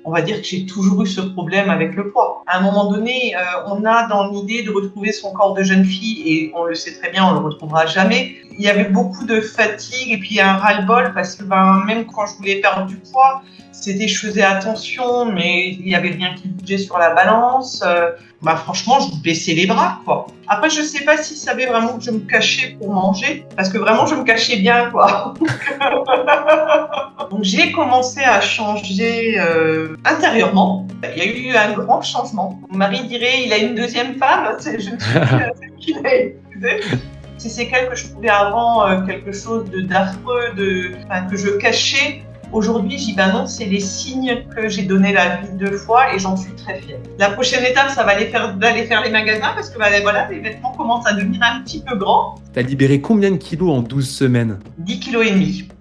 on va dire que j'ai toujours eu ce problème avec le poids. À un moment donné, on a dans l'idée de retrouver son corps de jeune fille, et on le sait très bien, on le retrouvera jamais. Il y avait beaucoup de fatigue et puis un ras-le-bol parce que même quand je voulais perdre du poids, c'était je faisais attention, mais il y avait rien qui bougeait sur la balance. Franchement, je baissais les bras, quoi. Après, je sais pas s'ils savaient vraiment que je me cachais pour manger, parce que vraiment, je me cachais bien, quoi. Donc j'ai commencé à changer intérieurement. Il y a eu un grand changement. Mon mari dirait il a une deuxième femme, je ne suis plus celle qu'il a épousée. Si c'est qu'elle que je trouvais avant quelque chose d'affreux, que je cachais, aujourd'hui j'y non, c'est les signes que j'ai donné la vie 2 fois et j'en suis très fière. La prochaine étape, ça va d'aller faire les magasins parce que voilà, les vêtements commencent à devenir un petit peu grands. T'as libéré combien de kilos en 12 semaines? 10,5 kg.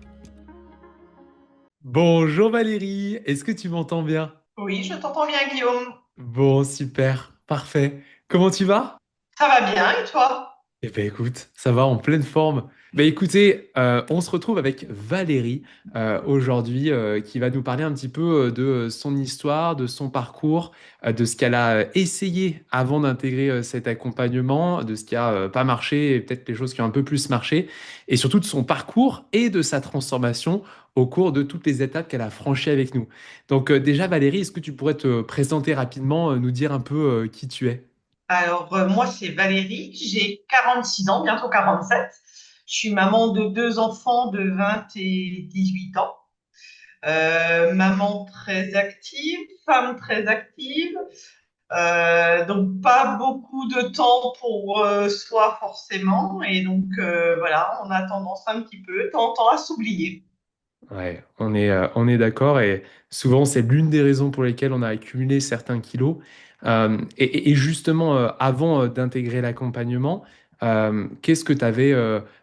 Bonjour Valérie, est-ce que tu m'entends bien? Oui, je t'entends bien, Guillaume. Bon, super, parfait. Comment tu vas? Ça va bien, et toi? Eh ben écoute, ça va en pleine forme. Ben écoutez, on se retrouve avec Valérie aujourd'hui qui va nous parler un petit peu de son histoire, de son parcours, de ce qu'elle a essayé avant d'intégrer cet accompagnement, de ce qui a pas marché et peut-être les choses qui ont un peu plus marché, et surtout de son parcours et de sa transformation au cours de toutes les étapes qu'elle a franchies avec nous. Donc déjà Valérie, est-ce que tu pourrais te présenter rapidement, nous dire un peu qui tu es? Alors, moi, c'est Valérie, j'ai 46 ans, bientôt 47. Je suis maman de 2 enfants de 20 et 18 ans. Maman très active, femme très active, donc pas beaucoup de temps pour soi forcément. Et donc, voilà, on a tendance un petit peu, de temps en temps, à s'oublier. Ouais, on est d'accord et souvent c'est l'une des raisons pour lesquelles on a accumulé certains kilos. Et justement, avant d'intégrer l'accompagnement, qu'est-ce que tu avais,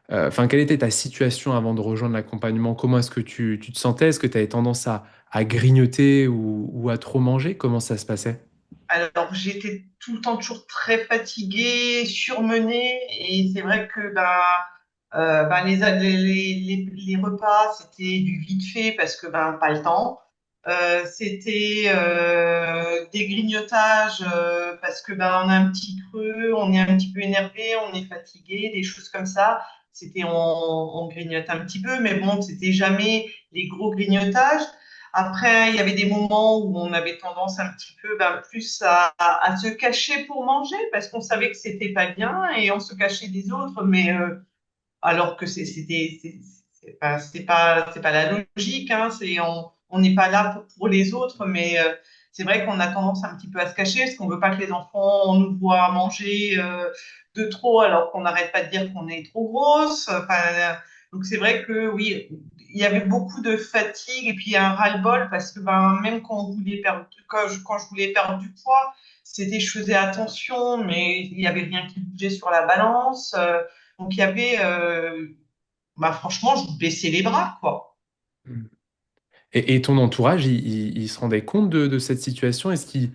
enfin, quelle était ta situation avant de rejoindre l'accompagnement? Comment est-ce que tu te sentais? Est-ce que tu avais tendance à grignoter ou à trop manger? Comment ça se passait? Alors, j'étais tout le temps toujours très fatiguée, surmenée, et c'est vrai que les repas, c'était du vite fait parce que pas le temps. C'était des grignotages parce que on a un petit creux, on est un petit peu énervé, on est fatigué, des choses comme ça. On grignote un petit peu, mais bon, c'était jamais les gros grignotages. Après, il y avait des moments où on avait tendance un petit peu plus à se cacher pour manger parce qu'on savait que c'était pas bien et on se cachait des autres, mais alors que c'est pas la logique, hein, on n'est pas là pour les autres, mais c'est vrai qu'on a tendance un petit peu à se cacher parce qu'on veut pas que les enfants nous voient manger de trop alors qu'on n'arrête pas de dire qu'on est trop grosse. Enfin, donc c'est vrai que oui, il y avait beaucoup de fatigue et puis un ras-le-bol parce que même quand je voulais perdre du poids, c'était je faisais attention, mais il y avait rien qui bougeait sur la balance. Donc il y avait, franchement, je baissais les bras, quoi. Hmm. Et ton entourage, il se rendait compte de cette situation? Est-ce qu'il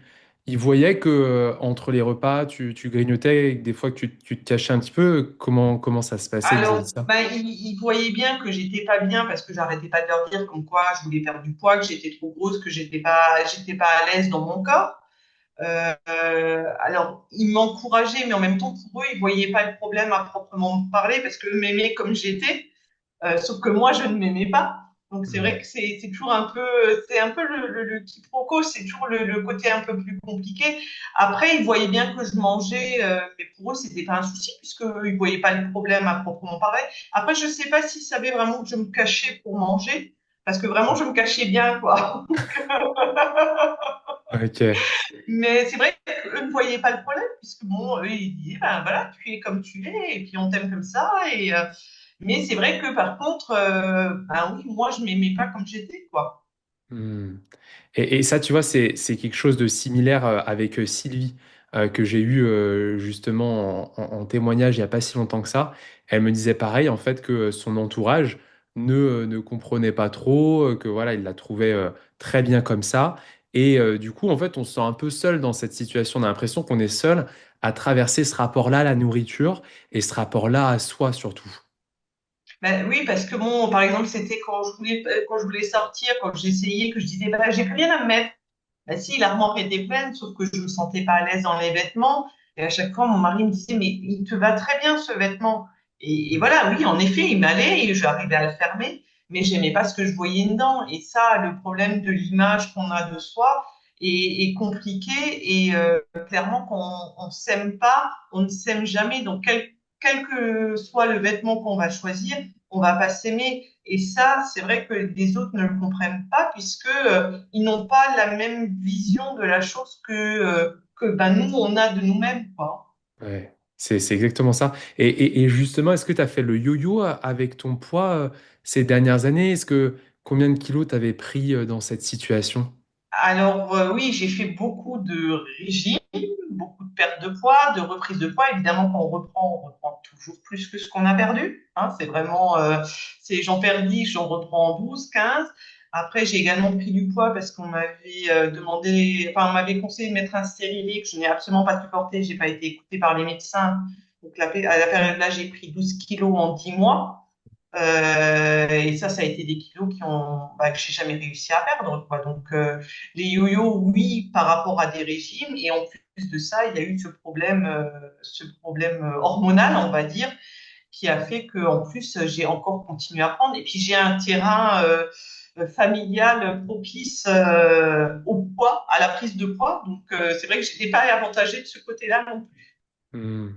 voyait que entre les repas, tu grignotais et que des fois que tu te cachais un petit peu? Comment ça se passait vis-à-vis de Alors, ça? ils voyaient bien que j'étais pas bien parce que j'arrêtais pas de leur dire comme quoi je voulais perdre du poids, que j'étais trop grosse, que j'étais pas à l'aise dans mon corps. Alors, ils m'encourageaient, mais en même temps, pour eux, ils voyaient pas le problème à proprement parler parce qu'eux m'aimaient comme j'étais. Sauf que moi, je ne m'aimais pas. Donc c'est vrai Hmm. que c'est toujours c'est un peu le quiproquo, c'est toujours le côté un peu plus compliqué. Après, ils voyaient bien que je mangeais, mais pour eux, c'était pas un souci puisqu'ils voyaient pas le problème à proprement parler. Après, je sais pas s'ils savaient vraiment que je me cachais pour manger, parce que vraiment, je me cachais bien, quoi. Ok. Mais c'est vrai qu'eux ne voyaient pas le problème, puisque bon, eux, ils disaient, voilà, tu es comme tu es, et puis on t'aime comme ça. Mais c'est vrai que par contre, oui, moi, je m'aimais pas comme j'étais, quoi. Hmm. Et ça, tu vois, c'est quelque chose de similaire avec Sylvie, que j'ai eu justement en témoignage il n'y a pas si longtemps que ça. Elle me disait pareil, en fait, que son entourage ne comprenait pas trop, que voilà, il la trouvait très bien comme ça. Et du coup, en fait, on se sent un peu seul dans cette situation. On a l'impression qu'on est seul à traverser ce rapport-là à la nourriture et ce rapport-là à soi surtout. Ben, oui, parce que bon, par exemple, c'était quand je voulais sortir, quand j'essayais, que je disais, j'ai plus rien à me mettre. Bah si, l'armoire était pleine, sauf que je me sentais pas à l'aise dans les vêtements. Et à chaque fois, mon mari me disait, mais il te va très bien ce vêtement. Et voilà, oui, en effet, il m'allait et j'arrivais à le fermer, mais j'aimais pas ce que je voyais dedans. Et ça, le problème de l'image qu'on a de soi est compliqué. Et clairement, quand on s'aime pas, on ne s'aime jamais. Donc, quel que soit le vêtement qu'on va choisir, on va pas s'aimer. Et ça, c'est vrai que les autres ne le comprennent pas puisque ils n'ont pas la même vision de la chose que ben, nous, on a de nous-mêmes, quoi. Ouais, c'est exactement ça. Et justement, est-ce que tu as fait le yo-yo avec ton poids ces dernières années? Combien de kilos tu avais pris dans cette situation? Alors oui, j'ai fait beaucoup de régimes, beaucoup de pertes de poids, de reprises de poids. Évidemment, quand on reprend toujours plus que ce qu'on a perdu. Hein, c'est vraiment, j'en perds 10, j'en reprends 12, 15. Après, j'ai également pris du poids parce qu'on m'avait demandé, enfin, on m'avait conseillé de mettre un stérilet que je n'ai absolument pas supporté. J'ai pas été écoutée par les médecins. Donc, à la période-là, j'ai pris 12 kilos en 10 mois. Et ça a été des kilos bah, que j'ai jamais réussi à perdre, quoi. Donc, les yo-yo, oui, par rapport à des régimes. Et en plus de ça, il y a eu ce problème hormonal, on va dire, qui a fait que, en plus, j'ai encore continué à prendre. Et puis, j'ai un terrain familial propice au poids, à la prise de poids. Donc, c'est vrai que j'étais pas avantagée de ce côté-là non plus. Hmm.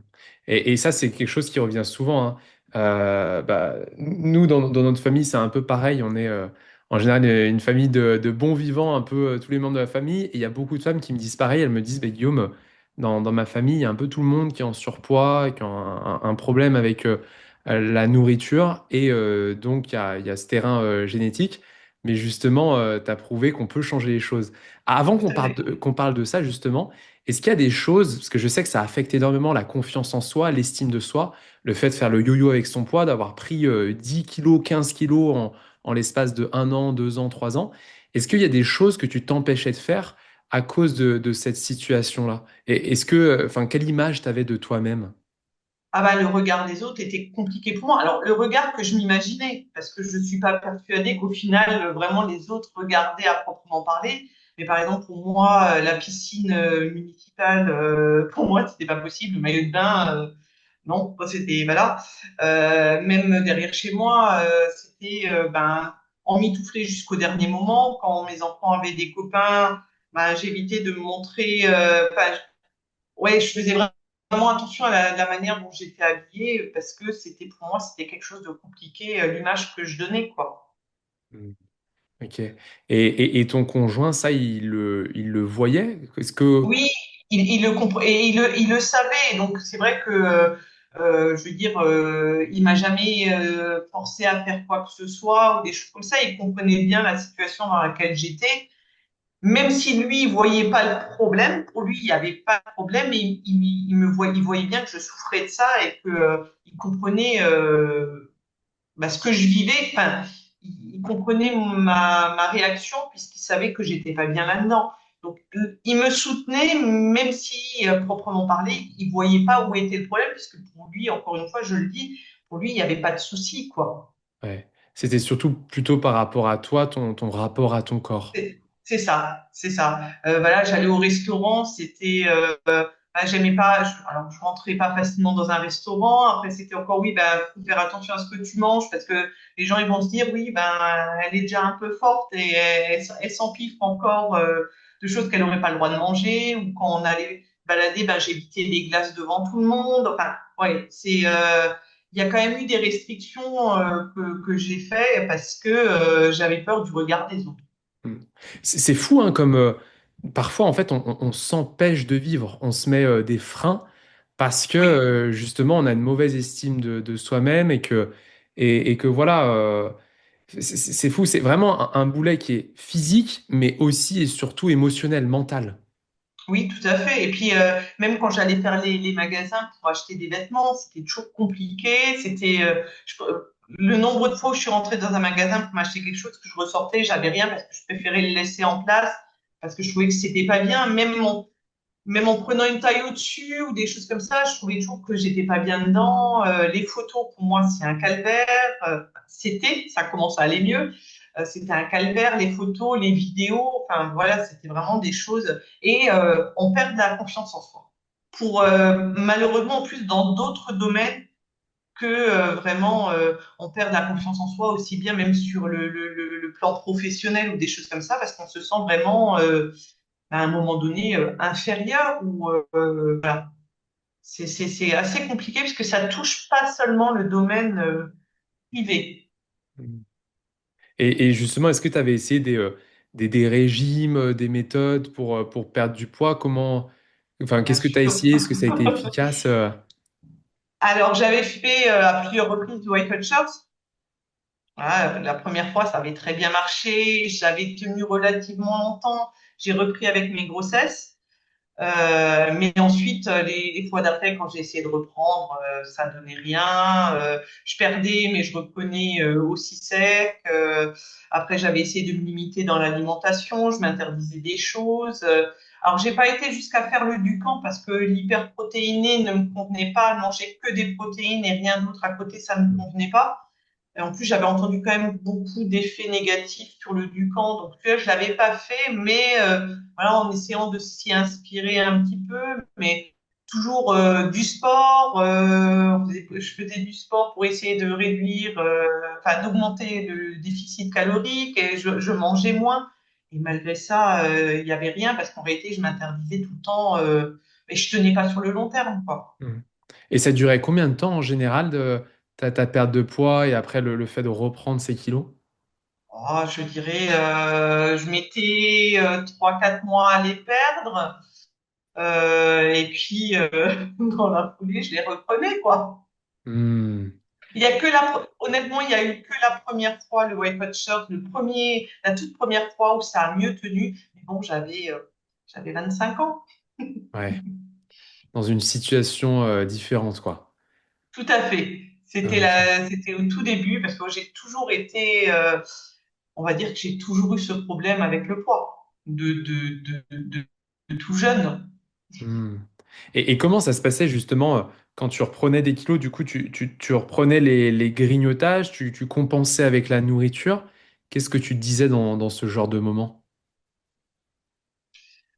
Et ça, c'est quelque chose qui revient souvent, hein. Bah, nous, dans notre famille, c'est un peu pareil. On est en général une famille de bons vivants, un peu tous les membres de la famille. Et il y a beaucoup de femmes qui me disent pareil. Elles me disent, bah, Guillaume, dans ma famille, il y a un peu tout le monde qui est en surpoids, et qui a un problème avec la nourriture. Et donc, il y a ce terrain génétique. Mais justement, tu as prouvé qu'on peut changer les choses. Avant Tout à fait. qu'on parle de ça, justement, est-ce qu'il y a des choses, parce que je sais que ça affecte énormément la confiance en soi, l'estime de soi, le fait de faire le yo-yo avec son poids, d'avoir pris 10 kilos, 15 kilos en l'espace de 1 an, 2 ans, 3 ans. Est-ce qu'il y a des choses que tu t'empêchais de faire à cause de cette situation-là? Et enfin, quelle image tu avais de toi-même? Ah bah, le regard des autres était compliqué pour moi. Alors, le regard que je m'imaginais, parce que je ne suis pas persuadée qu'au final, vraiment, les autres regardaient à proprement parler. Mais par exemple, pour moi, la piscine municipale, pour moi, c'était pas possible. Le maillot de bain, non, moi, c'était, voilà. Même derrière chez moi, c'était, ben, emmitouflé jusqu'au dernier moment. Quand mes enfants avaient des copains, ben, j'évitais de me montrer, enfin, ouais, je faisais vraiment attention à la manière dont j'étais habillée parce que c'était pour moi, c'était quelque chose de compliqué, l'image que je donnais, quoi. Hmm. Ok. Et ton conjoint, ça, il le voyait? Est-ce que... Oui, il le et il le savait. Donc c'est vrai que, je veux dire, il m'a jamais forcé à faire quoi que ce soit ou des choses comme ça. Il comprenait bien la situation dans laquelle j'étais. Même si lui, il voyait pas le problème, pour lui, il n'y avait pas de problème, mais il voyait bien que je souffrais de ça et que, il comprenait bah, ce que je vivais. Enfin, il comprenait ma réaction puisqu'il savait que j'étais pas bien là-dedans. Donc, il me soutenait, même si, proprement parlé, il voyait pas où était le problème, puisque pour lui, encore une fois, je le dis, pour lui, il n'y avait pas de souci, quoi. Ouais. C'était surtout plutôt par rapport à toi, ton rapport à ton corps. C'est ça, c'est ça. Voilà, j'allais au restaurant, c'était, bah, j'aimais pas, alors je rentrais pas facilement dans un restaurant. Après, c'était encore, oui, bah, faut faire attention à ce que tu manges parce que les gens, ils vont se dire, oui, ben, elle est déjà un peu forte et elle s'empifre encore de choses qu'elle n'aurait pas le droit de manger. Ou quand on allait balader, ben, j'évitais les glaces devant tout le monde. Enfin, ouais, il y a quand même eu des restrictions que j'ai fait parce que j'avais peur du regard des autres. Mm. C'est fou, hein, comme parfois, en fait, on s'empêche de vivre, on se met des freins parce que Oui. justement, on a une mauvaise estime de soi-même et que voilà, c'est fou, c'est vraiment un boulet qui est physique, mais aussi et surtout émotionnel, mental. Oui, tout à fait. Et puis, même quand j'allais faire les magasins pour acheter des vêtements, c'était toujours compliqué. Le nombre de fois où je suis rentrée dans un magasin pour m'acheter quelque chose que je ressortais, j'avais rien parce que je préférais le laisser en place parce que je trouvais que c'était pas bien. Même en prenant une taille au-dessus ou des choses comme ça, je trouvais toujours que j'étais pas bien dedans. Les photos, pour moi, c'est un calvaire. Ça commence à aller mieux. C'était un calvaire, les photos, les vidéos. Enfin, voilà, c'était vraiment des choses. Et on perd de la confiance en soi. Pour malheureusement, en plus, dans d'autres domaines que vraiment, on perd de la confiance en soi aussi bien même sur le plan professionnel ou des choses comme ça, parce qu'on se sent vraiment, à un moment donné, inférieur ou voilà. C'est assez compliqué puisque ça touche pas seulement le domaine privé. Et justement, est-ce que tu avais essayé des régimes, des méthodes pour perdre du poids? Enfin, Bien qu'est-ce que tu as sûr. essayé? Est-ce que ça a été efficace? Alors, j'avais fait à plusieurs reprises du Weight Watchers. Voilà, la première fois, ça avait très bien marché. J'avais tenu relativement longtemps. J'ai repris avec mes grossesses. Mais ensuite, les fois d'après, quand j'ai essayé de reprendre, ça donnait rien. Je perdais, mais je reprenais aussi sec. Après, j'avais essayé de me limiter dans l'alimentation. Je m'interdisais des choses. Alors, j'ai pas été jusqu'à faire le Ducan parce que l'hyperprotéiné ne me convenait pas. Manger que des protéines et rien d'autre à côté, ça ne me convenait pas. Et en plus, j'avais entendu quand même beaucoup d'effets négatifs sur le Ducan, donc tu vois, je l'avais pas fait, mais voilà, en essayant de s'y inspirer un petit peu, mais toujours du sport. Je faisais du sport pour essayer de réduire, enfin d'augmenter le déficit calorique, et je mangeais moins. Et malgré ça, il n'y avait rien parce qu'en réalité, je m'interdisais tout le temps, et je tenais pas sur le long terme, quoi. Mhm. Et ça durait combien de temps en général ta perte de poids et après le fait de reprendre ces kilos? Oh, je dirais, je mettais 3, 4 mois à les perdre, et puis dans la foulée, je les reprenais, quoi. Hmm. Il y a que honnêtement, il y a eu que la première fois le Weight Watchers, la toute première fois où ça a mieux tenu. Mais bon, j'avais 25 ans. Ouais, dans une situation différente, quoi. Tout à fait. Ok. C'était au tout début parce que j'ai toujours été, on va dire que j'ai toujours eu ce problème avec le poids de tout jeune. Hmm. Et comment ça se passait justement quand tu reprenais des kilos? Du coup, tu reprenais les grignotages, tu compensais avec la nourriture. Qu'est-ce que tu te disais dans ce genre de moment?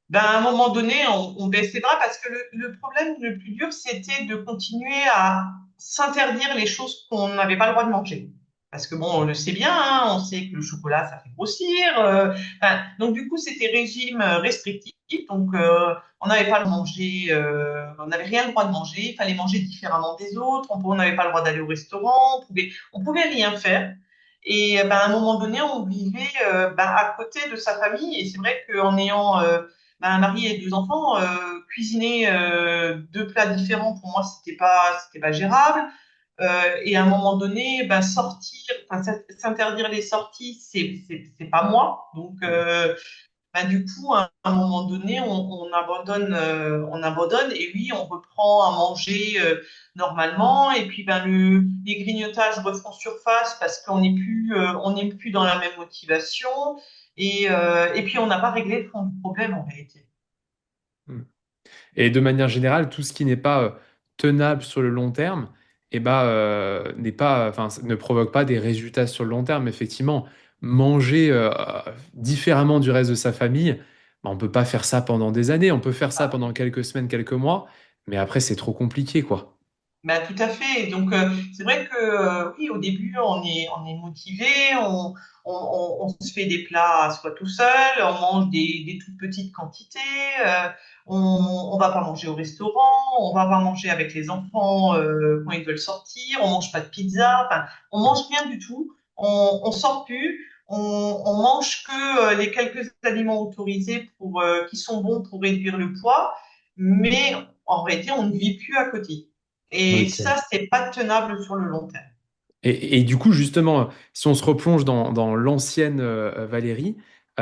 Ben, à un moment donné, on baisse les bras parce que le problème le plus dur, c'était de continuer à s'interdire les choses qu'on n'avait pas le droit de manger. Parce que bon, on le sait bien, hein, on sait que le chocolat, ça fait grossir. Enfin, donc du coup, c'était régime restrictif. Donc, on n'avait pas le manger, on n'avait rien le droit de manger. Il fallait manger différemment des autres. On n'avait pas le droit d'aller au restaurant. On pouvait rien faire. Et ben, à un moment donné, on vivait ben, à côté de sa famille. Et c'est vrai qu'en ayant ben, un mari et 2 enfants, cuisiner 2 plats différents, pour moi, c'était pas gérable. Et à un moment donné, ben, sortir, enfin, s'interdire les sorties, c'est pas moi. Donc, ben, du coup, à un moment donné, on abandonne et oui, on reprend à manger normalement. Et puis, ben, les grignotages refont surface parce on n'est plus dans la même motivation. Et puis, on n'a pas réglé le fond du problème en réalité. Hmm. Et de manière générale, tout ce qui n'est pas tenable sur le long terme, n'est pas, enfin, ne provoque pas des résultats sur le long terme. Effectivement, manger différemment du reste de sa famille, bah, on peut pas faire ça pendant des années. On peut faire ça pendant quelques semaines, quelques mois, mais après, c'est trop compliqué, quoi. Bah, tout à fait. Donc, c'est vrai que oui, au début, on est motivé, on se fait des plats soit tout seul, on mange des toutes petites quantités, on va pas manger au restaurant, on va pas manger avec les enfants quand ils veulent sortir, on mange pas de pizza, enfin, on mange rien du tout, on sort plus, on mange que les quelques aliments autorisés qui sont bons pour réduire le poids, mais en réalité, on ne vit plus à côté. Et Ok. ça, c'est pas tenable sur le long terme. Et du coup, justement, si on se replonge dans l'ancienne Valérie,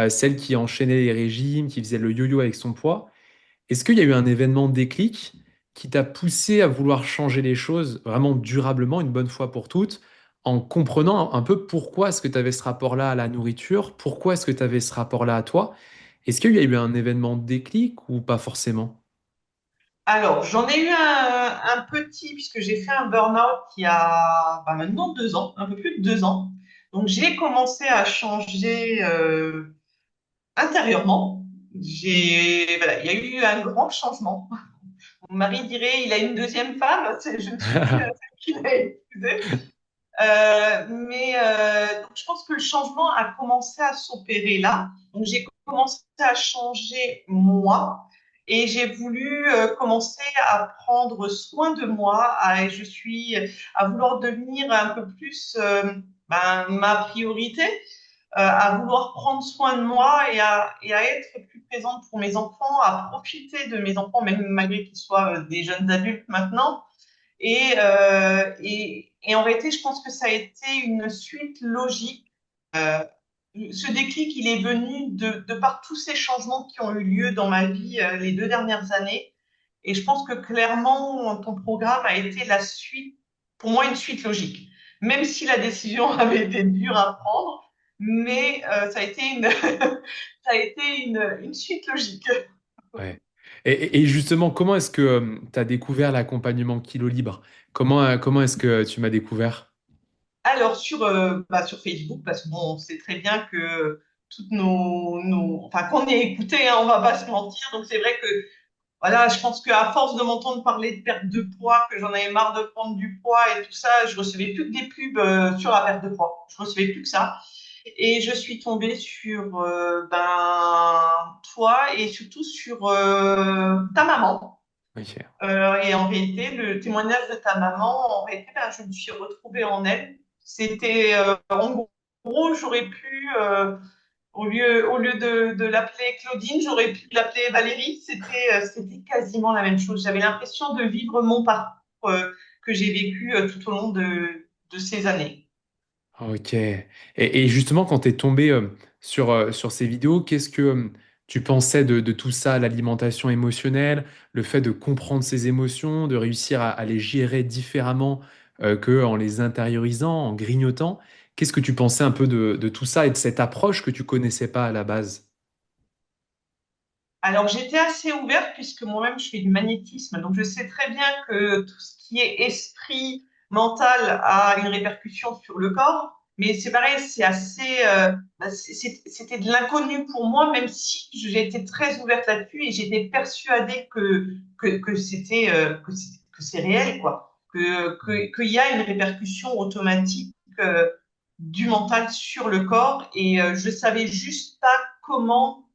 celle qui enchaînait les régimes, qui faisait le yo-yo avec son poids, est-ce qu'il y a eu un événement déclic qui t'a poussé à vouloir changer les choses vraiment durablement, une bonne fois pour toutes, en comprenant un peu pourquoi est-ce que tu avais ce rapport-là à la nourriture, pourquoi est-ce que tu avais ce rapport-là à toi? Est-ce qu'il y a eu un événement déclic ou pas forcément? Alors, j'en ai eu un petit, puisque j'ai fait un burn-out il y a bah, maintenant 2 ans, un peu plus de 2 ans. Donc, j'ai commencé à changer intérieurement. Voilà, il y a eu un grand changement. Mon mari dirait, il a une deuxième femme. Je ne suis plus celle qu'il a épousée. Donc, je pense que le changement a commencé à s'opérer là. Donc, j'ai commencé à changer moi et j'ai voulu commencer à prendre soin de moi. Je suis à vouloir devenir un peu plus ma priorité, à vouloir prendre soin de moi et à être plus présente pour mes enfants, à profiter de mes enfants, même malgré qu'ils soient des jeunes adultes maintenant. Et en réalité, je pense que ça a été une suite logique. Euh, Ce déclic, il est venu de par tous ces changements qui ont eu lieu dans ma vie les 2 dernières années. Et je pense que clairement, ton programme a été la suite, pour moi, une suite logique. Même si la décision avait été dure à prendre, mais ça a été ça a été une suite logique. Ouais. Et justement, comment est-ce que tu as découvert l'accompagnement Kilo Libre? Comment est-ce que tu m'as découvert? Alors, sur Facebook, parce que bon, on sait très bien que toutes enfin, qu'on est écouté, hein, on va pas se mentir. Donc, c'est vrai que, voilà, je pense qu'à force de m'entendre parler de perte de poids, que j'en avais marre de prendre du poids et tout ça, je recevais plus que des pubs sur la perte de poids. Je recevais plus que ça. Et je suis tombée sur, toi et surtout sur ta maman. Ok. Et en réalité, le témoignage de ta maman, en réalité, je me suis retrouvée en elle. C'était, en gros, j'aurais pu, au lieu de l'appeler Claudine, j'aurais pu l'appeler Valérie. C'était quasiment la même chose. J'avais l'impression de vivre mon parcours que j'ai vécu tout au long de ces années. Ok. Et justement, quand tu es tombé sur ces vidéos, qu'est-ce que tu pensais de tout ça, l'alimentation émotionnelle, le fait de comprendre ses émotions, de réussir à les gérer différemment que en les intériorisant, en grignotant? Qu'est-ce que tu pensais un peu de tout ça et de cette approche que tu connaissais pas à la base? Alors, j'étais assez ouverte puisque moi-même, je fais du magnétisme. Donc, je sais très bien que tout ce qui est esprit, mental a une répercussion sur le corps. Mais c'est pareil, c'est assez, c'était de l'inconnu pour moi, même si j'ai été très ouverte là-dessus et j'étais persuadée que c'est réel, quoi. Qu'il y a une répercussion automatique du mental sur le corps et je savais juste pas comment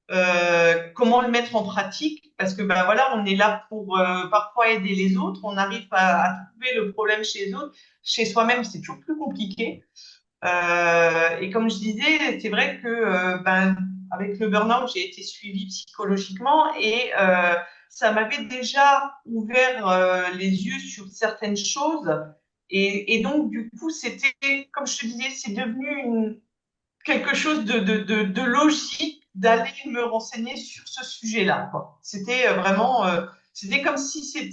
le mettre en pratique, parce que ben voilà, on est là pour parfois aider les autres, on arrive à trouver le problème chez les autres, chez soi-même c'est toujours plus compliqué. Et comme je disais, c'est vrai que avec le burn-out, j'ai été suivie psychologiquement et ça m'avait déjà ouvert les yeux sur certaines choses. Et donc, du coup, c'était, comme je te disais, c'est devenu quelque chose de logique d'aller me renseigner sur ce sujet-là, quoi. C'était vraiment, c'était comme C'est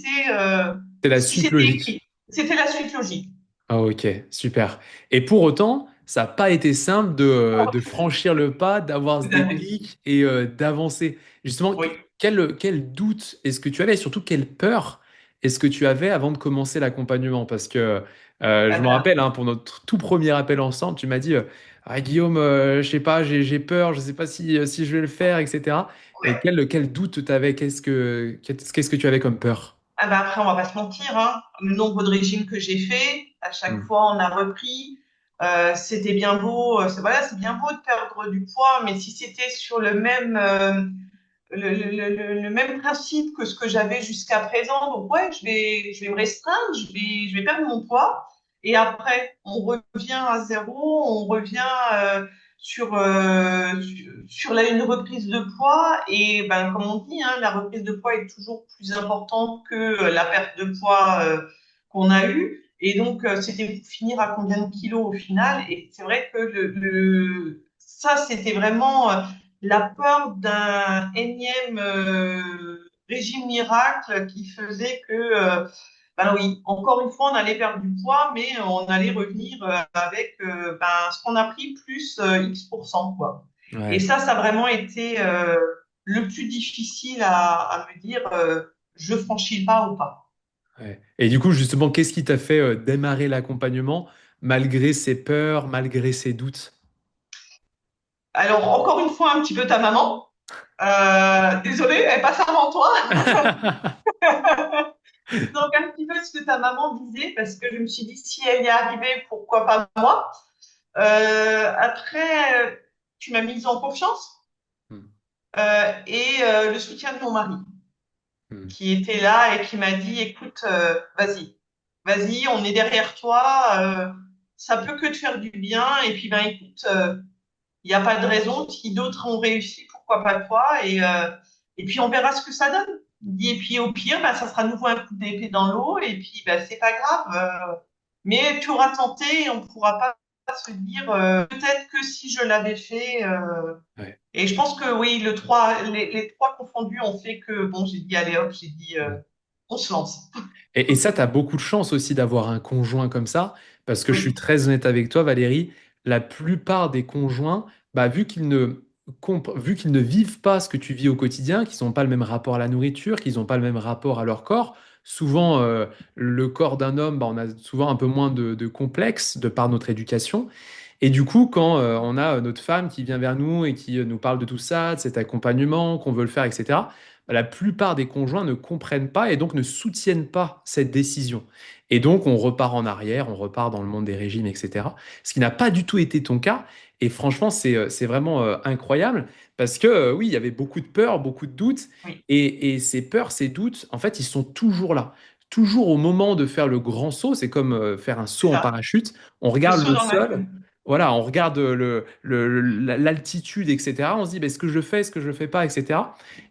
la si suite c'était logique. écrit. C'était la suite logique. Ah, ok, super. Et pour autant, ça n'a pas été simple de franchir le pas, d'avoir ce Tout à fait. déclic et d'avancer. Justement, Oui. quel doute est-ce que tu avais et surtout quelle peur est-ce que tu avais avant de commencer l'accompagnement? Parce que je Ah me ben, rappelle, hein, pour notre tout premier appel ensemble, tu m'as dit ah, Guillaume, je sais pas, j'ai peur, je sais pas si je vais le faire, etc. Et ouais. quel doute tu avais? Qu'est-ce que tu avais comme peur? Ah ben après, on va pas se mentir, hein. Le nombre de régimes que j'ai fait, à chaque Hmm. fois, on a repris. C'était bien beau, voilà, c'est bien beau de perdre du poids, mais si c'était sur le même principe que ce que j'avais jusqu'à présent. Donc, ouais, je vais me restreindre, je vais perdre mon poids. Et après, on revient à zéro, on revient une reprise de poids. Et ben, comme on dit, hein, la reprise de poids est toujours plus importante que la perte de poids qu'on a eue. Et donc, c'était pour finir à combien de kilos au final. Et c'est vrai que ça, c'était vraiment la peur d'un énième régime miracle qui faisait que, ben oui, encore une fois, on allait perdre du poids, mais on allait revenir avec ce qu'on a pris plus X%, quoi. Et Ouais. ça a vraiment été le plus difficile à me dire, je franchis le pas ou pas. Ouais. Et du coup, justement, qu'est-ce qui t'a fait démarrer l'accompagnement? malgré ses peurs, malgré ses doutes? Alors, encore une fois, un petit peu ta maman. Désolée, elle passe avant toi. Donc, un petit peu ce que ta maman disait, parce que je me suis dit, si elle y est arrivée, pourquoi pas moi? Après, tu m'as mise en confiance Hmm, et le soutien de mon mari, hmm, qui était là et qui m'a dit, écoute, vas-y, vas-y, on est derrière toi, ça peut que te faire du bien. Et puis, ben, écoute, il n'y a pas de raison. Si d'autres ont réussi, pourquoi pas toi? Et puis, on verra ce que ça donne. Et puis, au pire, ben, ça sera à nouveau un coup d'épée dans l'eau. Et puis, ben, c'est pas grave. Mais tu auras tenté et on ne pourra pas se dire peut-être que si je l'avais fait. ouais. Et je pense que oui, les trois confondus ont fait que, bon, j'ai dit, allez hop, j'ai dit, Hmm. on se lance. Et ça, tu as beaucoup de chance aussi d'avoir un conjoint comme ça, parce que je suis Oui, très honnête avec toi, Valérie, la plupart des conjoints, bah, vu qu'ils ne vivent pas ce que tu vis au quotidien, qu'ils n'ont pas le même rapport à la nourriture, qu'ils n'ont pas le même rapport à leur corps, souvent le corps d'un homme, bah, on a souvent un peu moins de complexe de par notre éducation. Et du coup, quand on a notre femme qui vient vers nous et qui nous parle de tout ça, de cet accompagnement, qu'on veut le faire, etc., bah, la plupart des conjoints ne comprennent pas et donc ne soutiennent pas cette décision. Et donc, on repart en arrière, on repart dans le monde des régimes, etc. Ce qui n'a pas du tout été ton cas. Et franchement, c'est vraiment incroyable parce que oui, il y avait beaucoup de peurs, beaucoup de doutes. oui. Et ces peurs, ces doutes, en fait, ils sont toujours là. Toujours au moment de faire le grand saut, c'est comme faire un C'est saut en ça. parachute. On Le regarde saut le dans sol, l'inconnu. voilà, on regarde l'altitude, etc. On se dit, bah, est-ce que je le fais, est-ce que je le fais pas, etc.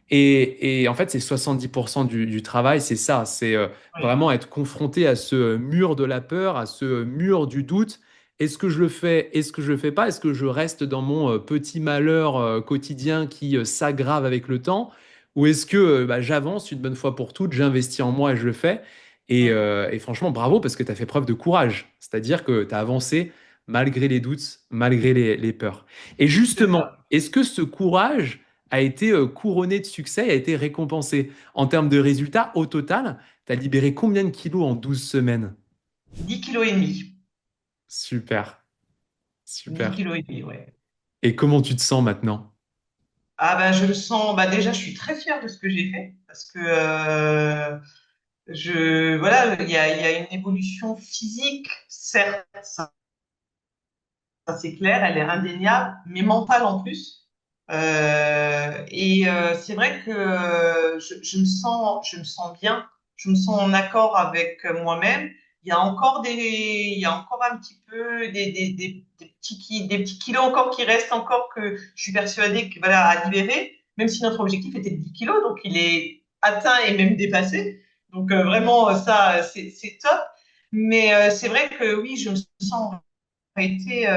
Et en fait, c'est 70% du travail, c'est ça, c'est Oui, vraiment être confronté à ce mur de la peur, à ce mur du doute. Est-ce que je le fais, est-ce que je le fais pas? Est-ce que je reste dans mon petit malheur quotidien qui s'aggrave avec le temps? Ou est-ce que bah, j'avance une bonne fois pour toutes, j'investis en moi et je le fais? oui, Et franchement, bravo parce que tu as fait preuve de courage. C'est-à-dire que tu as avancé malgré les doutes, malgré les peurs. Et c'est justement, ça. est-ce que ce courage a été couronné de succès, a été récompensé en termes de résultats au total? Tu as libéré combien de kilos en 12 semaines? 10,5 kg. Super, 10 super. kilos et demi, ouais. Et comment tu te sens maintenant? Ah ben je me sens, bah déjà je suis très fière de ce que j'ai fait parce que voilà, il y a une évolution physique, certes, ça, c'est clair, elle est indéniable, mais mentale en plus. C'est vrai que je me sens bien, je me sens en accord avec moi-même. Il y a encore un petit peu des petits kilos encore qui restent encore que je suis persuadée que voilà à libérer, même si notre objectif était de 10 kilos, donc il est atteint et même dépassé. Donc vraiment ça c'est top. Mais c'est vrai que oui, je me sens été,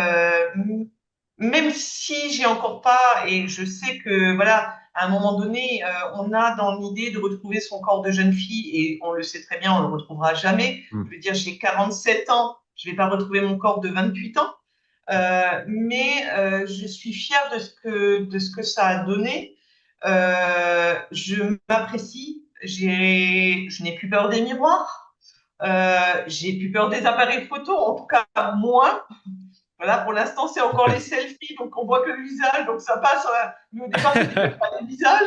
même si j'ai encore pas, et je sais que voilà, à un moment donné, on a dans l'idée de retrouver son corps de jeune fille, et on le sait très bien, on le retrouvera jamais. Je Hmm. veux dire, j'ai 47 ans, je vais pas retrouver mon corps de 28 ans, mais je suis fière de ce que ça a donné. Je m'apprécie, je n'ai plus peur des miroirs, j'ai plus peur des appareils photo, en tout cas moins. Voilà, pour l'instant, c'est encore les Super. selfies, donc on voit que le visage, donc ça passe. Mais au départ, c'était même pas des visages.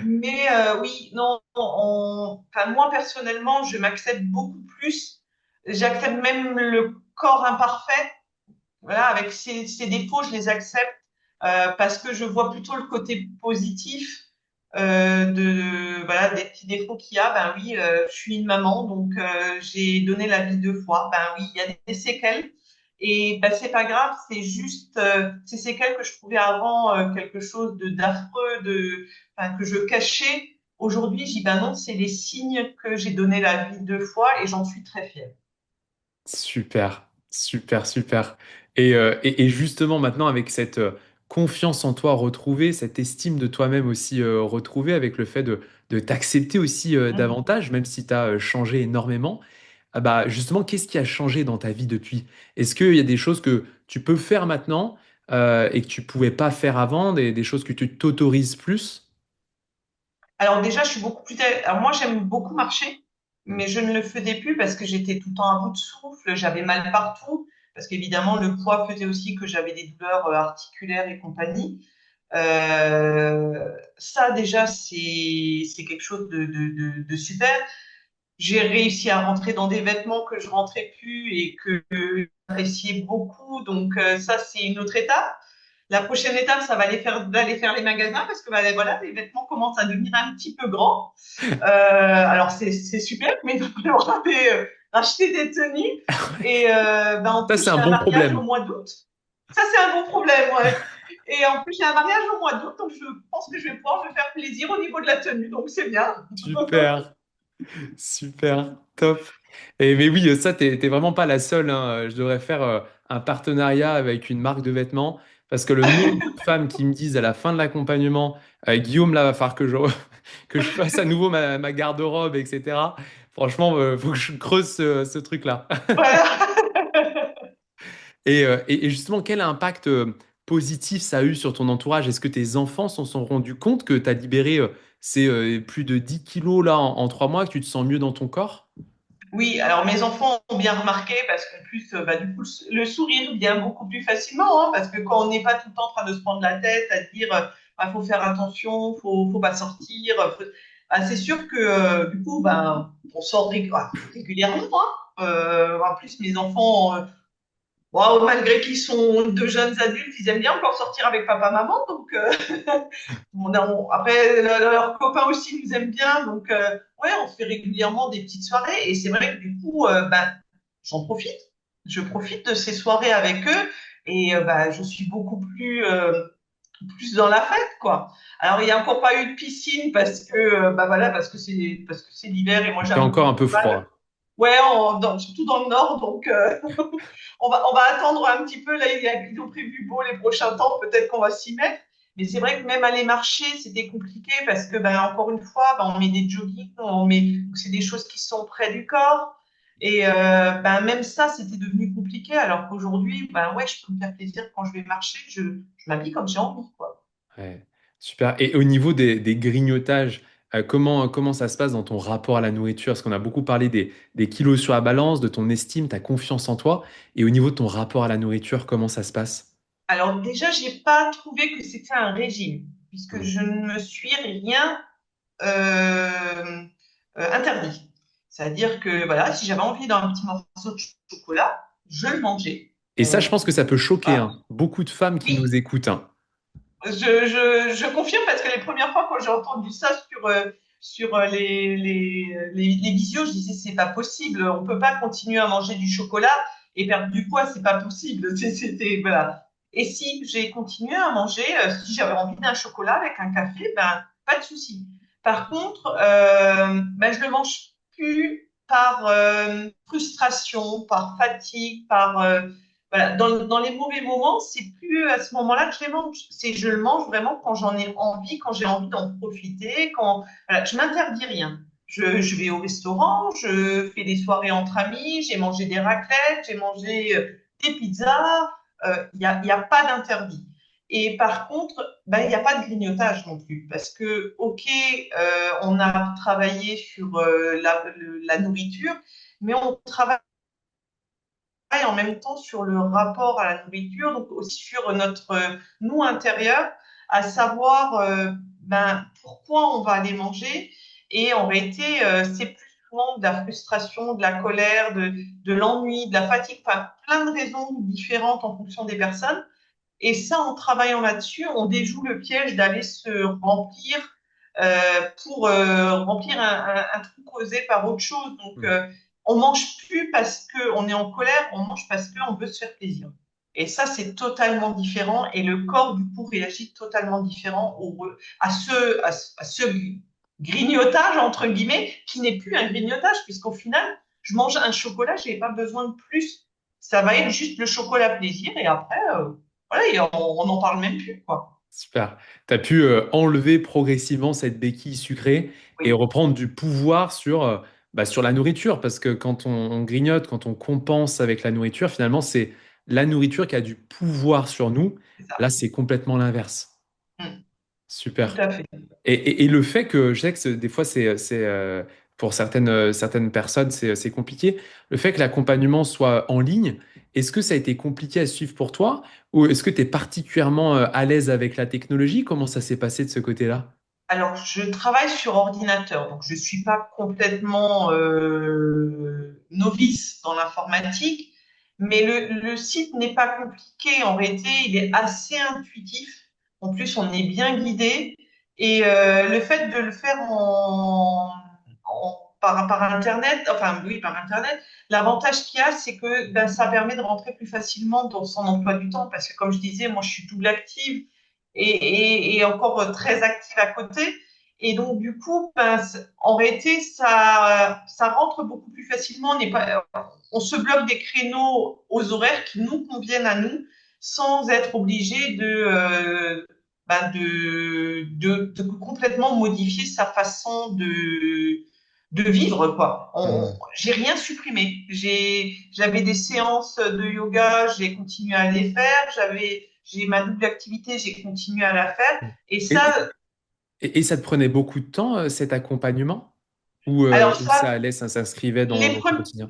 Mais oui, non, enfin, moi personnellement, je m'accepte beaucoup plus. J'accepte même le corps imparfait. Voilà, avec ses défauts, je les accepte parce que je vois plutôt le côté positif voilà des petits défauts qu'il y a. Ben oui, je suis une maman, donc j'ai donné la vie 2 fois. Ben oui, il y a des séquelles et ben c'est pas grave, c'est juste ces séquelles que je trouvais avant quelque chose de d'affreux, enfin, que je cachais. Aujourd'hui, je dis ben non, c'est les signes que j'ai donné la vie 2 fois et j'en suis très fière. Super, super, super. Et justement, maintenant, avec cette confiance en toi retrouvée, cette estime de toi-même aussi retrouvée, avec le fait de t'accepter aussi Mmh. davantage, même si tu as changé énormément, ah bah, justement, qu'est-ce qui a changé dans ta vie depuis? Est-ce qu'il y a des choses que tu peux faire maintenant et que tu pouvais pas faire avant, des choses que tu t'autorises plus? Alors déjà, je suis beaucoup plus. Alors moi, j'aime beaucoup marcher, Hmm. mais je ne le faisais plus parce que j'étais tout le temps à bout de souffle, j'avais mal partout, parce qu'évidemment, le poids faisait aussi que j'avais des douleurs articulaires et compagnie. Ça, déjà, c'est quelque chose de super. J'ai réussi à rentrer dans des vêtements que je rentrais plus et que j'appréciais beaucoup. Donc, ça, c'est une autre étape. La prochaine étape, ça va d'aller faire les magasins parce que bah, voilà, les vêtements commencent à devenir un petit peu grands. Alors, c'est super, mais il va falloir racheter des tenues. Et en Ça, plus, c'est un j'ai un bon mariage au problème. mois d'août. Ça, c'est un bon problème, ouais. Et en plus, j'ai un mariage au mois d'août, donc je pense que je vais pouvoir me faire plaisir au niveau de la tenue, donc c'est bien. Super, super, top. Et, mais oui, ça, t'es vraiment pas la seule, hein. Je devrais faire un partenariat avec une marque de vêtements parce que le nombre de femmes qui me disent à la fin de l'accompagnement, Guillaume, là, va falloir que je fasse à nouveau ma garde-robe, etc. Franchement, faut que je creuse ce truc-là. Voilà. Et justement, quel impact positif ça a eu sur ton entourage? Est-ce que tes enfants s'en sont rendus compte que tu as libéré ces plus de 10 kilos là en 3 mois, que tu te sens mieux dans ton corps? Oui, alors mes enfants ont bien remarqué parce qu'en plus, bah, du coup, le sourire vient beaucoup plus facilement, hein, parce que quand on n'est pas tout le temps en train de se prendre la tête à dire, bah, faut faire attention, faut pas sortir, bah, c'est sûr que du coup, bah, on sort régulièrement, hein. En plus, mes enfants, bon, malgré qu'ils sont de jeunes adultes, ils aiment bien encore sortir avec papa-maman, donc après, leurs copains aussi nous aiment bien, donc ouais, on fait régulièrement des petites soirées. Et c'est vrai que du coup, bah, j'en profite. Je profite de ces soirées avec eux et bah, je suis beaucoup plus dans la fête, quoi. Alors, il n'y a encore pas eu de piscine parce que, bah voilà, parce que c'est l'hiver et moi C'est j'avoue que encore un je peu peux pas. froid. Ouais, surtout dans le nord, donc on va attendre un petit peu. Là, ils ont prévu beau les prochains temps, peut-être qu'on va s'y mettre. Mais c'est vrai que même aller marcher, c'était compliqué parce que, ben, encore une fois, ben, on met des joggings, c'est des choses qui sont près du corps. Et ben, même ça, c'était devenu compliqué. Alors qu'aujourd'hui, ben, ouais, je peux me faire plaisir quand je vais marcher. Je m'habille comme j'ai envie, quoi. Ouais, super. Et au niveau des grignotages, comment ça se passe dans ton rapport à la nourriture? Parce qu'on a beaucoup parlé des kilos sur la balance, de ton estime, ta confiance en toi. Et au niveau de ton rapport à la nourriture, comment ça se passe? Alors déjà, j'ai pas trouvé que c'était un régime, puisque Hmm. je ne me suis rien euh, interdit. C'est-à-dire que voilà, si j'avais envie d'un petit morceau de chocolat, je le mangeais. Et ça, je pense que ça peut choquer Voilà. hein, beaucoup de femmes qui nous Oui, écoutent, hein. je confirme parce que les premières fois quand j'ai entendu ça sur les visios, je disais c'est pas possible, on peut pas continuer à manger du chocolat et perdre du poids, c'est pas possible. C'était voilà. Et si j'ai continué à manger, si j'avais envie d'un chocolat avec un café, ben pas de souci. Par contre, ben, je le mange plus par frustration, par fatigue, par voilà, dans les mauvais moments, c'est plus à ce moment-là que je les mange. C'est je le mange vraiment quand j'en ai envie, quand j'ai envie d'en profiter, quand voilà, je m'interdis rien. Je vais au restaurant, je fais des soirées entre amis, j'ai mangé des raclettes, j'ai mangé des pizzas. Y a pas d'interdit. Et par contre, ben, il n'y a pas de grignotage non plus. Parce que, OK, on a travaillé sur la nourriture, mais on travaille en même temps sur le rapport à la nourriture, donc aussi sur notre nous intérieur, à savoir ben, pourquoi on va aller manger. Et en réalité, c'est plus souvent de la frustration, de la colère, de l'ennui, de la fatigue, enfin plein de raisons différentes en fonction des personnes. Et ça, en travaillant là-dessus, on déjoue le piège d'aller se remplir pour remplir un trou causé par autre chose. Donc, Hmm. on mange plus parce qu'on est en colère, on mange parce qu'on veut se faire plaisir. Et ça, c'est totalement différent. Et le corps, du coup, réagit totalement différent à ce grignotage, entre guillemets, qui n'est plus un grignotage, puisqu'au final, je mange un chocolat, je n'ai pas besoin de plus. Ça va être juste le chocolat plaisir. Et après, voilà, et on n'en parle même plus, quoi. Super. Tu as pu enlever progressivement cette béquille sucrée et Oui, reprendre du pouvoir sur la nourriture. Parce que quand on grignote, quand on compense avec la nourriture, finalement, c'est la nourriture qui a du pouvoir sur nous. c'est ça. Là, c'est complètement l'inverse. Mm, tout Super. à fait. Et le fait que je sais que des fois, pour certaines personnes, c'est compliqué. Le fait que l'accompagnement soit en ligne, est-ce que ça a été compliqué à suivre pour toi ou est-ce que tu es particulièrement à l'aise avec la technologie? Comment ça s'est passé de ce côté-là? Alors, je travaille sur ordinateur, donc je ne suis pas complètement novice dans l'informatique, mais le site n'est pas compliqué. En réalité, il est assez intuitif. En plus, on est bien guidé. Et le fait de le faire par Internet, enfin oui, par Internet, l'avantage qu'il y a, c'est que ben, ça permet de rentrer plus facilement dans son emploi du temps, parce que comme je disais, moi, je suis double active et encore très active à côté. Et donc, du coup, ben, en réalité, ça rentre beaucoup plus facilement. On se bloque des créneaux aux horaires qui nous conviennent à nous sans être obligé ben de complètement modifier sa façon de vivre, quoi. J'ai rien supprimé. J'avais des séances de yoga, j'ai continué à les faire. J'ai ma double activité, j'ai continué à la faire. Et Et, ça, et ça te prenait beaucoup de temps, cet accompagnement? alors Ou ça ça, allait, ça s'inscrivait dans ton quotidien?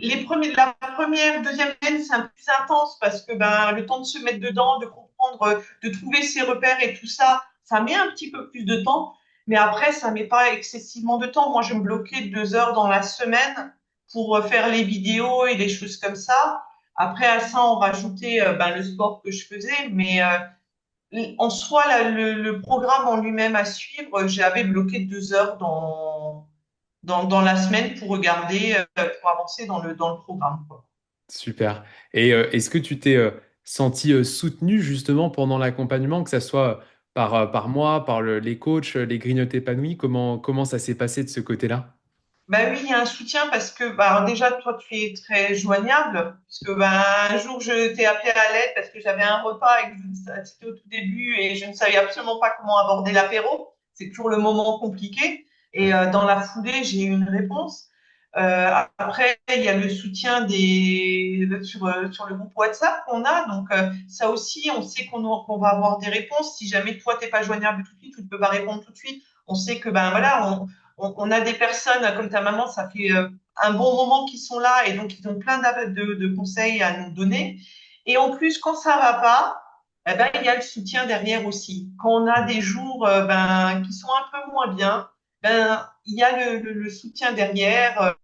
la première, deuxième semaine, c'est un peu plus intense parce que ben, le temps de se mettre dedans, de comprendre, de trouver ses repères et tout ça, ça met un petit peu plus de temps. Mais après, ça met pas excessivement de temps. Moi, je me bloquais 2 heures dans la semaine pour faire les vidéos et les choses comme ça. Après, à ça, on rajoutait ben, le sport que je faisais. Mais en soi, le programme en lui-même à suivre, j'avais bloqué 2 heures dans la semaine pour regarder, pour avancer dans le programme, quoi. Super. Et est-ce que tu t'es senti soutenu justement pendant l'accompagnement, que ce soit par moi, les coachs, les grignotes épanouies, comment ça s'est passé de ce côté-là? Bah oui, il y a un soutien parce que bah, alors déjà, toi, tu es très joignable, puisque bah, un jour, je t'ai appelé à l'aide parce que j'avais un repas et que c'était au tout début et je ne savais absolument pas comment aborder l'apéro. C'est toujours le moment compliqué. Et dans la foulée, j'ai eu une réponse. Après, il y a le soutien sur le groupe WhatsApp qu'on a. Donc, ça aussi, on sait qu'on va avoir des réponses. Si jamais toi, t'es pas joignable tout de suite ou tu ne peux pas répondre tout de suite, on sait que ben voilà, on a des personnes comme ta maman, ça fait un bon moment qu'ils sont là et donc ils ont plein de conseils à nous donner. Et en plus, quand ça va pas, eh ben, il y a le soutien derrière aussi. Quand on a des jours ben, qui sont un peu moins bien, ben, il y a le soutien derrière.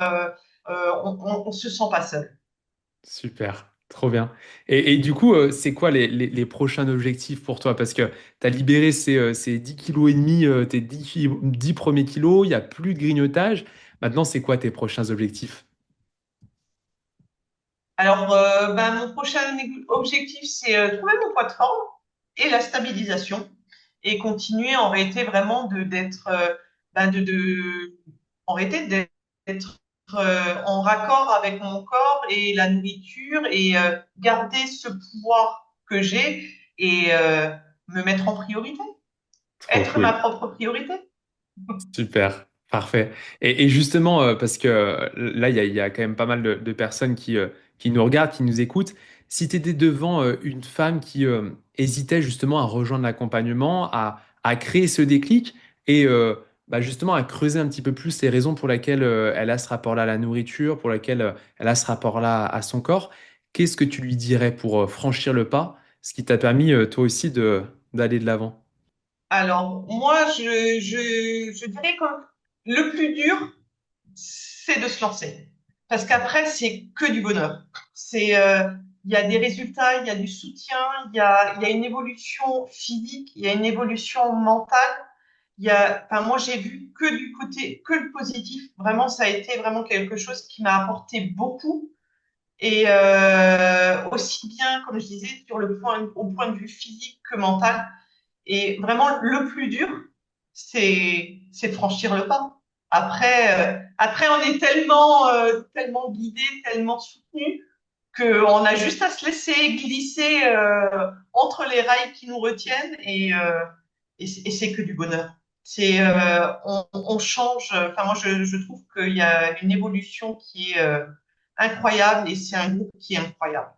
On se sent pas seul. Super, trop bien. Et du coup, c'est quoi les prochains objectifs pour toi? Parce que tu as libéré ces 10 kilos et demi, tes 10 premiers kilos, il n'y a plus de grignotage. Maintenant, c'est quoi tes prochains objectifs? Alors, ben, mon prochain objectif, c'est trouver mon poids de forme et la stabilisation et continuer en réalité vraiment d'être ben, en réalité d'être en raccord avec mon corps et la nourriture et garder ce pouvoir que j'ai et me mettre en priorité, Trop être ma cool. propre priorité. Super, parfait. Et justement, parce que là, il y a quand même pas mal de personnes qui nous regardent, qui nous écoutent. Si tu étais devant une femme qui hésitait justement à rejoindre l'accompagnement, à créer ce déclic et bah, justement à creuser un petit peu plus les raisons pour lesquelles elle a ce rapport-là à la nourriture, pour lesquelles elle a ce rapport-là à son corps, qu'est-ce que tu lui dirais pour franchir le pas, ce qui t'a permis toi aussi d'aller de l'avant? Alors, moi, je dirais que le plus dur, c'est de se lancer. Parce qu'après, c'est que du bonheur. Il y a des résultats, il y a du soutien, il y a une évolution physique, il y a une évolution mentale. Enfin, moi, j'ai vu que du côté, que le positif. Vraiment, ça a été vraiment quelque chose qui m'a apporté beaucoup. Et aussi bien, comme je disais, au point de vue physique que mental. Et vraiment, le plus dur, c'est de franchir le pas. Après, on est tellement guidé, tellement soutenu, qu'on a juste à se laisser glisser entre les rails qui nous retiennent et c'est que du bonheur. On change. Enfin, moi, je trouve qu'il y a une évolution qui est incroyable et c'est un groupe qui est incroyable.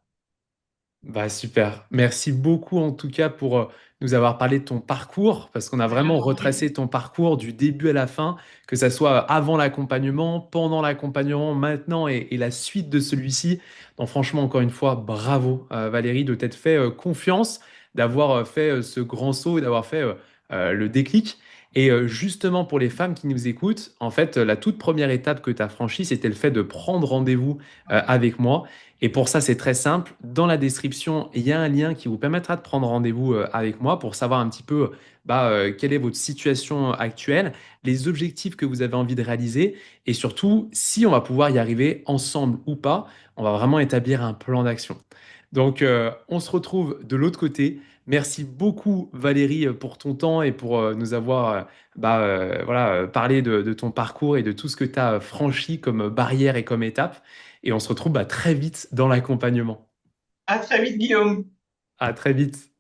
Bah super. Merci beaucoup en tout cas pour nous avoir parlé de ton parcours, parce qu'on a Je vraiment t'en prie. retracé ton parcours du début à la fin, que ça soit avant l'accompagnement, pendant l'accompagnement, maintenant et la suite de celui-ci. Donc franchement, encore une fois, bravo Valérie de t'être fait confiance, d'avoir fait ce grand saut et d'avoir fait le déclic. Et justement pour les femmes qui nous écoutent, en fait, la toute première étape que tu as franchie, c'était le fait de prendre rendez-vous avec moi. Et pour ça, c'est très simple. Dans la description, il y a un lien qui vous permettra de prendre rendez-vous avec moi pour savoir un petit peu quelle est votre situation actuelle, les objectifs que vous avez envie de réaliser et surtout si on va pouvoir y arriver ensemble ou pas. On va vraiment établir un plan d'action. Donc, on se retrouve de l'autre côté. Merci beaucoup Valérie pour ton temps et pour nous avoir voilà, parlé de ton parcours et de tout ce que tu as franchi comme barrière et comme étape. Et on se retrouve très vite dans l'accompagnement. À très vite, Guillaume. À très vite.